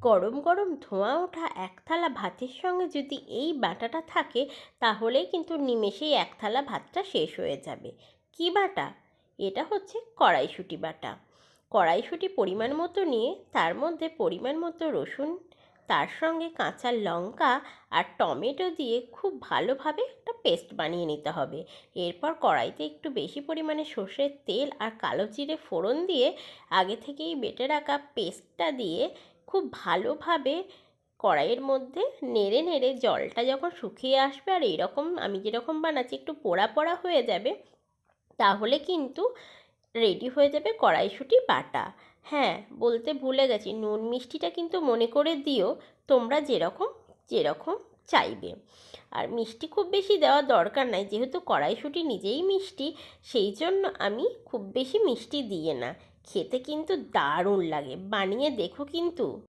গরম গরম ধোঁয়া ওঠা এক থালা ভাতের সঙ্গে যদি এই বাটাটা থাকে, তাহলেই কিন্তু নিমেষেই এক থালা ভাতটা শেষ হয়ে যাবে। কী বাটা? এটা হচ্ছে কড়াইশুঁটি বাটা। কড়াইশুঁটি পরিমাণ মতো নিয়ে তার মধ্যে পরিমাণ মতো রসুন, তার সঙ্গে কাঁচা লঙ্কা আর টমেটো দিয়ে খুব ভালোভাবে একটা পেস্ট বানিয়ে নিতে হবে। এরপর কড়াইতে একটু বেশি পরিমাণে সর্ষের তেল আর কালো জিরে ফোড়ন দিয়ে আগে থেকেই বেটে রাখা পেস্টটা দিয়ে খুব ভালোভাবে কড়াইয়ের মধ্যে নেড়ে নেড়ে জলটা যখন শুকিয়ে আসবে আর এরকম আমি যেরকম বানাচ্ছি একটু পোড়া পোড়া হয়ে যাবে, তাহলে কিন্তু রেডি হয়ে যাবে কড়াইশুঁটি বাটা। হ্যাঁ, বলতে ভুলে গেছি, নুন মিষ্টিটা কিন্তু মনে করে দিও, তোমরা যেরকম যেরকম চাইবে। আর মিষ্টি খুব বেশি দেওয়ার দরকার নাই, যেহেতু কড়াইশুঁটি নিজেই মিষ্টি, সেই জন্য আমি খুব বেশি মিষ্টি দিয়ে না। খেতে কিন্তু দারুণ লাগে, বানিয়ে দেখো কিন্তু।